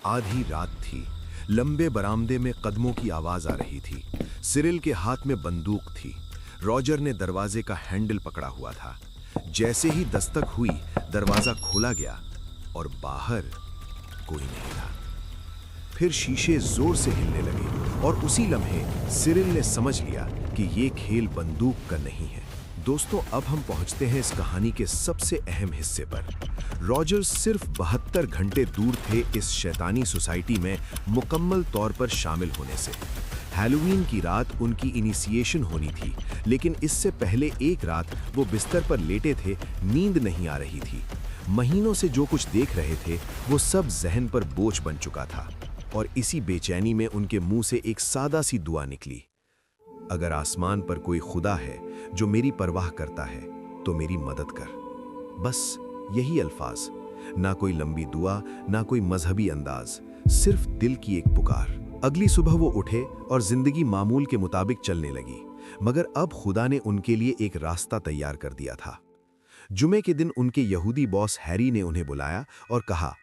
आधी रात थी। लंबे बरामदे में कदमों की आवाज आ रही थी। सिरिल के हाथ में बंदूक थी। रॉजर ने दरवाजे का हैंडल पकड़ा हुआ था। जैसे ही दस्तक हुई, दरवाजा खोला गया और बाहर कोई नहीं था। फिर शीशे जोर से हिलने लगे और उसी लम्हे सिरिल ने समझ लिया कि ये खेल बंदूक का नहीं है। दोस्तों, अब हम पहुंचते हैं इस कहानी के सबसे अहम हिस्से पर। रॉजर सिर्फ 72 घंटे दूर थे इस शैतानी सोसाइटी में मुकम्मल तौर पर शामिल होने से। हैलोवीन की रात उनकी इनिशिएशन होनी थी, लेकिन इससे पहले एक रात वो बिस्तर पर लेटे थे, नींद नहीं आ रही थी। महीनों से जो कुछ देख रहे थे वो सब जहन पर बोझ बन चुका था और इसी बेचैनी में उनके मुंह से एक सादा सी दुआ निकली। अगर आसमान पर कोई खुदा है जो मेरी परवाह करता है तो मेरी मदद कर। बस यही अल्फाज, ना कोई लंबी दुआ, ना कोई मजहबी अंदाज, सिर्फ दिल की एक पुकार। अगली सुबह वो उठे और जिंदगी मामूल के मुताबिक चलने लगी, मगर अब खुदा ने उनके लिए एक रास्ता तैयार कर दिया था। जुमे के दिन उनके यहूदी बॉस हैरी ने उन्हें बुलाया और कहा,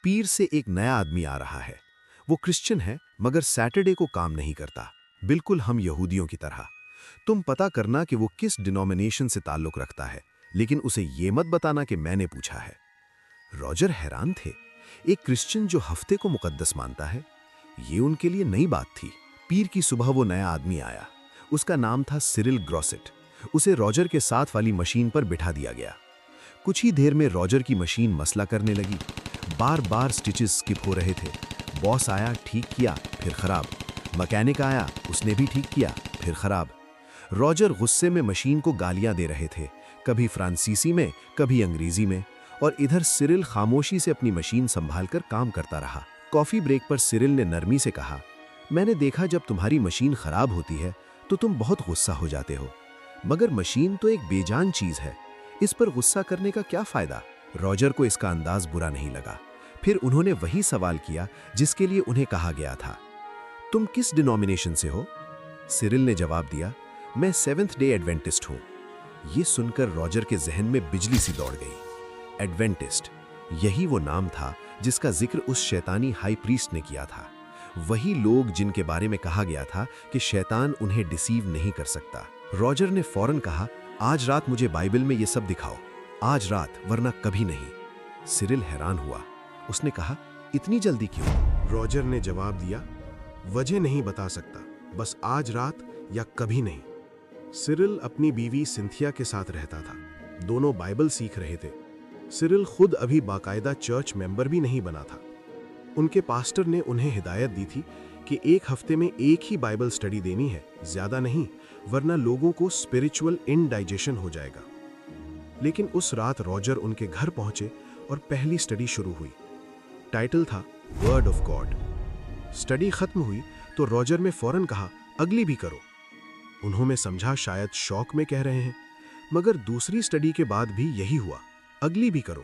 पीर से एक नया आदमी आ रहा है। वो क्रिश्चियन है, मगर सैटरडे को काम नहीं करता, बिल्कुल हम यहूदियों की तरह। तुम पता करना कि वो किस डिनोमिनेशन से ताल्लुक रखता है, लेकिन उसे ये मत बताना कि मैंने पूछा है। रॉजर हैरान थे। एक क्रिश्चियन जो हफ्ते को मुकद्दस मानता है, ये उनके लिए नई बात थी। पीर की सुबह वो नया आदमी आया। उसका नाम था सिरिल ग्रॉसेट। उसे रॉजर के साथ वाली मशीन पर बिठा दिया गया। कुछ ही देर में रॉजर की मशीन मसला करने लगी। बार बार स्टिचेस स्किप हो रहे थे। बॉस आया, ठीक किया, फिर खराब। मैकेनिक आया, उसने भी ठीक किया, फिर खराब। रॉजर गुस्से में मशीन को गालियां दे रहे थे, कभी फ्रांसीसी में, कभी अंग्रेजी में, और इधर सिरिल खामोशी से अपनी मशीन संभालकर काम करता रहा। कॉफी ब्रेक पर सिरिल ने नरमी से कहा, मैंने देखा जब तुम्हारी मशीन खराब होती है तो तुम बहुत गुस्सा हो जाते हो, मगर मशीन तो एक बेजान चीज है, इस पर गुस्सा करने का क्या फायदा। रॉजर को इसका अंदाज बुरा नहीं लगा। फिर उन्होंने वही सवाल किया जिसके लिए उन्हें कहा गया था, तुम किस डिनोमिनेशन से हो? सिरिल ने जवाब दिया, मैं सेवेंथ डे एडवेंटिस्ट हूं। यह सुनकर रॉजर के जहन में बिजली सी दौड़ गई। एडवेंटिस्ट, यही वो नाम था जिसका जिक्र उस शैतानी हाई प्रीस्ट ने किया था। वही लोग जिनके बारे में कहा गया था कि शैतान उन्हें डिसीव नहीं कर सकता। रॉजर ने फौरन कहा, आज रात मुझे बाइबल में ये सब दिखाओ, आज रात, वरना कभी नहीं। सिरिल हैरान हुआ। उसने कहा, इतनी जल्दी क्यों? रॉजर ने जवाब दिया, वजह नहीं बता सकता, बस आज रात या कभी नहीं। सिरिल अपनी बीवी सिंथिया के साथ रहता था। दोनों बाइबल सीख रहे थे। सिरिल खुद अभी बाकायदा चर्च मेंबर भी नहीं बना था। उनके पास्टर ने उन्हें हिदायत दी थी कि एक हफ्ते में एक ही बाइबल स्टडी देनी है, ज्यादा नहीं, वरना लोगों को स्पिरिचुअल इंडाइजेशन हो जाएगा। लेकिन उस रात रॉजर उनके घर पहुंचे और पहली स्टडी शुरू हुई। टाइटल था वर्ड ऑफ गॉड। स्टडी खत्म हुई तो रॉजर ने फौरन कहा, अगली भी करो। उन्होंने समझा शायद शौक में कह रहे हैं, मगर दूसरी स्टडी के बाद भी यही हुआ, अगली भी करो।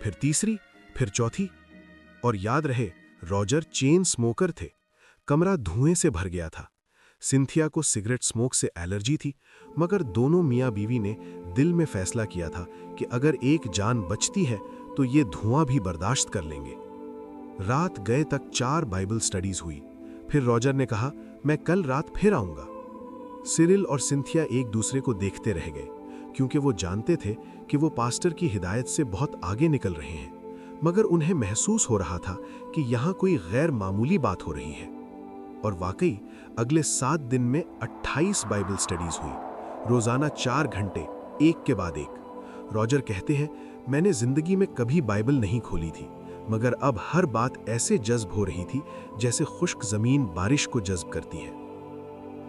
फिर तीसरी, फिर चौथी। और याद रहे, रॉजर चेन स्मोकर थे। कमरा धुएं से भर गया था। सिंथिया को सिगरेट स्मोक से एलर्जी थी, मगर दोनों मियां बीवी ने दिल में फैसला किया था कि अगर एक जान बचती है तो ये धुआं भी बर्दाश्त कर लेंगे। रात गए तक 4 बाइबल स्टडीज हुई। फिर रॉजर ने कहा, मैं कल रात फिर आऊंगा। सिरिल और सिंथिया एक दूसरे को देखते रह गए, क्योंकि वो जानते थे कि वो पास्टर की हिदायत से बहुत आगे निकल रहे हैं, मगर उन्हें महसूस हो रहा था कि यहाँ कोई गैर मामूली बात हो रही है। और वाकई अगले 7 दिन में 28 बाइबल स्टडीज हुई, रोजाना 4 घंटे, एक के बाद एक। रॉजर कहते हैं, मैंने जिंदगी में कभी बाइबल नहीं खोली थी, मगर अब हर बात ऐसे जज्ब हो रही थी जैसे खुश्क जमीन बारिश को जज्ब करती है।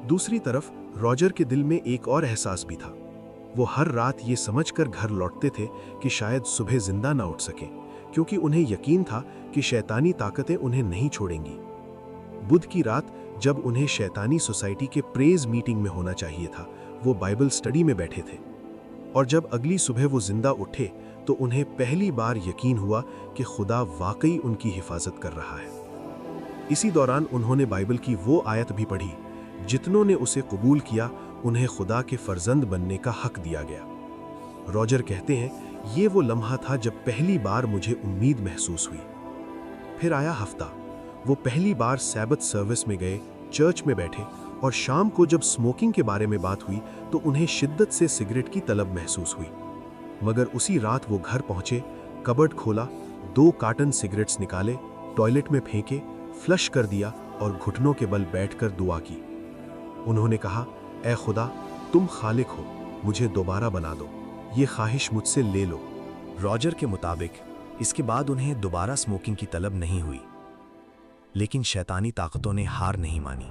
दूसरी तरफ रॉजर के दिल में एक और एहसास भी था। वो हर रात ये समझकर घर लौटते थे कि शायद सुबह जिंदा ना उठ सकें, क्योंकि उन्हें यकीन था कि शैतानी ताकतें उन्हें नहीं छोड़ेंगी। बुध की रात जब उन्हें शैतानी सोसाइटी के प्रेज मीटिंग में होना चाहिए था, वो बाइबल स्टडी में बैठे थे। और जब अगली सुबह वो जिंदा उठे तो उन्हें पहली बार यकीन हुआ कि खुदा वाकई उनकी हिफाजत कर रहा है। इसी दौरान उन्होंने बाइबल की वो आयत भी पढ़ी, जितनों ने उसे कबूल किया उन्हें खुदा के फर्जंद बनने का हक दिया गया। रॉजर कहते हैं, ये वो लम्हा था जब पहली बार मुझे उम्मीद महसूस हुई। फिर आया हफ्ता। वो पहली बार सैबत सर्विस में गए, चर्च में बैठे, और शाम को जब स्मोकिंग के बारे में बात हुई तो उन्हें शिद्दत से सिगरेट की तलब महसूस हुई। मगर उसी रात वो घर पहुंचे, कबर्ड खोला, 2 कार्टन सिगरेट्स निकाले, टॉयलेट में फेंके, फ्लश कर दिया और घुटनों के बल बैठकर दुआ की। उन्होंने कहा, ऐ खुदा, तुम खालिक हो, मुझे दोबारा बना दो, ये ख्वाहिश मुझसे ले लो। रॉजर के मुताबिक इसके बाद उन्हें दोबारा स्मोकिंग की तलब नहीं हुई, लेकिन शैतानी ताकतों ने हार नहीं मानी।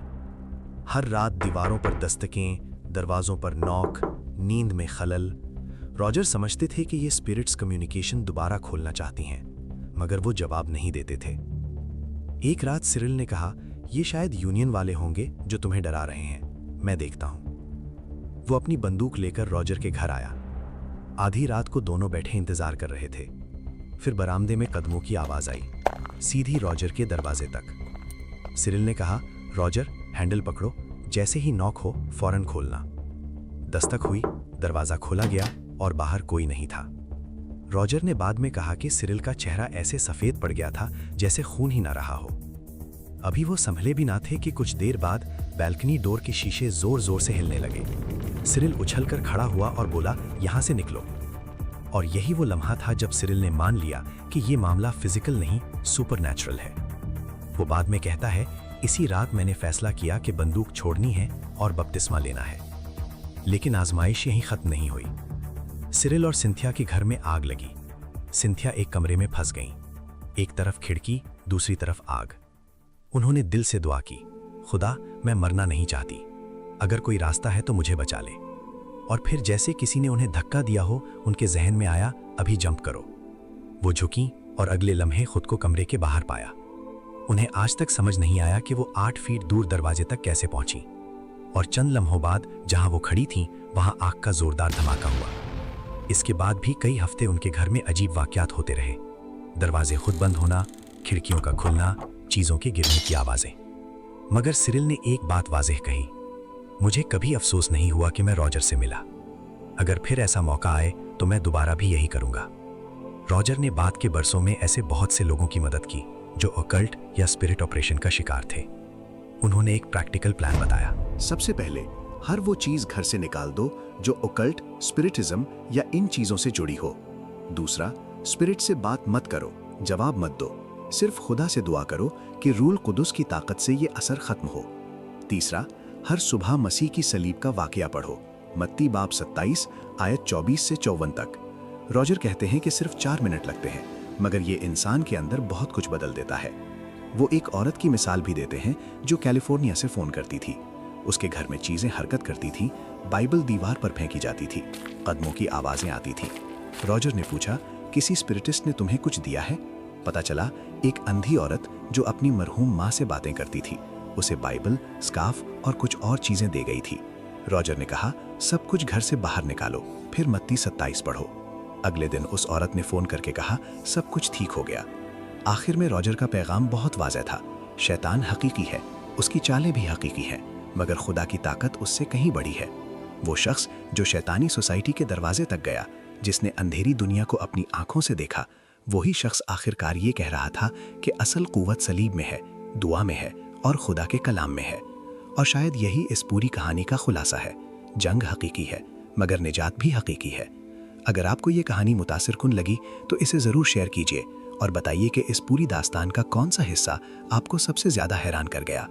हर रात दीवारों पर दस्तकें, दरवाजों पर नॉक, नींद में खलल। रॉजर समझते थे कि ये स्पिरिट्स कम्युनिकेशन दोबारा खोलना चाहती हैं, मगर वो जवाब नहीं देते थे। एक रात सिरिल ने कहा, ये शायद यूनियन वाले होंगे जो तुम्हें डरा रहे हैं, मैं देखता हूं। वो अपनी बंदूक लेकर रॉजर के घर आया। आधी रात को दोनों बैठे इंतजार कर रहे थे। फिर बरामदे में कदमों की आवाज आई, सीधी रॉजर के दरवाजे तक। सिरिल ने कहा, रॉजर, हैंडल पकड़ो, जैसे ही नॉक हो फौरन खोलना। दस्तक हुई, दरवाजा खोला गया और बाहर कोई नहीं था। रॉजर ने बाद में कहा कि सिरिल का चेहरा ऐसे सफेद पड़ गया था जैसे खून ही ना रहा हो। अभी वो संभले भी ना थे कि कुछ देर बाद बैल्कनी डोर के शीशे जोर जोर से हिलने लगे। सिरिल उछलकर खड़ा हुआ और बोला, यहां से निकलो। और यही वो लम्हा था जब सिरिल ने मान लिया कि ये मामला फिजिकल नहीं, सुपरनैचुरल है। वो बाद में कहता है, इसी रात मैंने फैसला किया कि बंदूक छोड़नी है और बपतिस्मा लेना है। लेकिन आजमाइश यहीं खत्म नहीं हुई। सिरिल और सिंथिया के घर में आग लगी। सिंथिया एक कमरे में फंस गईं। एक तरफ खिड़की, दूसरी तरफ आग। उन्होंने दिल से दुआ की, खुदा, मैं मरना नहीं चाहती, अगर कोई रास्ता है तो मुझे बचा ले। और फिर जैसे किसी ने उन्हें धक्का दिया हो, उनके जहन में आया, अभी जंप करो। वो झुकीं और अगले लम्हे खुद को कमरे के बाहर पाया। उन्हें आज तक समझ नहीं आया कि वो 8 फीट दूर दरवाजे तक कैसे पहुंची। और चंद लम्हों बाद जहां वो खड़ी थीं, वहां आग का जोरदार धमाका हुआ। इसके बाद भी कई हफ्ते उनके घर में अजीब वाकयात होते रहे। दरवाजे खुद बंद होना, खिड़कियों का खुलना, चीजों के गिरने की आवाजें। मगर सिरिल ने एक बात वाज़ेह कही, मुझे कभी अफसोस नहीं हुआ कि मैं रॉजर से मिला। अगर फिर ऐसा मौका आए तो मैं दोबारा भी यही करूंगा। रॉजर ने बाद के बरसों में ऐसे बहुत से लोगों की मदद की जो ऑकल्ट या स्पिरिट ऑपरेशन का शिकार थे। उन्होंने एक प्रैक्टिकल प्लान बताया। सबसे पहले हर वो चीज घर से निकाल दो जो ओकल्ट, स्पिरिटिज्म या इन चीजों से जुड़ी हो। दूसरा, स्पिरिट से बात मत करो, जवाब मत दो, सिर्फ खुदा से दुआ करो कि रूल कुदुस की ताकत से ये असर खत्म हो। तीसरा, हर सुबह मसीह की सलीब का वाकया पढ़ो, मत्ती बाब 27 आयत 24 से 54 तक। रॉजर कहते हैं कि सिर्फ 4 मिनट लगते हैं, मगर ये इंसान के अंदर बहुत कुछ बदल देता है। वो एक औरत की मिसाल भी देते हैं जो कैलिफोर्निया से फोन करती थी। उसके घर में चीजें हरकत करती थीं, बाइबल दीवार पर फेंकी जाती थी, कदमों की आवाजें आती थीं। रॉजर ने पूछा, किसी स्पिरिटिस्ट ने तुम्हें कुछ दिया है? पता चला एक अंधी औरत जो अपनी मरहूम माँ से बातें करती थी, उसे बाइबल, स्कार्फ और कुछ और चीजें दे गई थी। रॉजर ने कहा, सब कुछ घर से बाहर निकालो, फिर मत्ती 27 पढ़ो। अगले दिन उस औरत ने फोन करके कहा, सब कुछ ठीक हो गया। आखिर में रॉजर का पैगाम बहुत वाज़ेह था, शैतान हकीकी है, उसकी चालें भी हकीकी हैं, मगर खुदा की ताकत उससे कहीं बड़ी है। वो शख्स जो शैतानी सोसाइटी के दरवाजे तक गया, जिसने अंधेरी दुनिया को अपनी आंखों से देखा, वही शख्स आखिरकार ये कह रहा था कि असल कुव्वत सलीब में है, दुआ में है और खुदा के कलाम में है। और शायद यही इस पूरी कहानी का खुलासा है। जंग हकीकी है, मगर निजात भी हकीकी है। अगर आपको ये कहानी मुतासिर कुन लगी तो इसे ज़रूर शेयर कीजिए और बताइए कि इस पूरी दास्तान का कौन सा हिस्सा आपको सबसे ज़्यादा हैरान कर गया।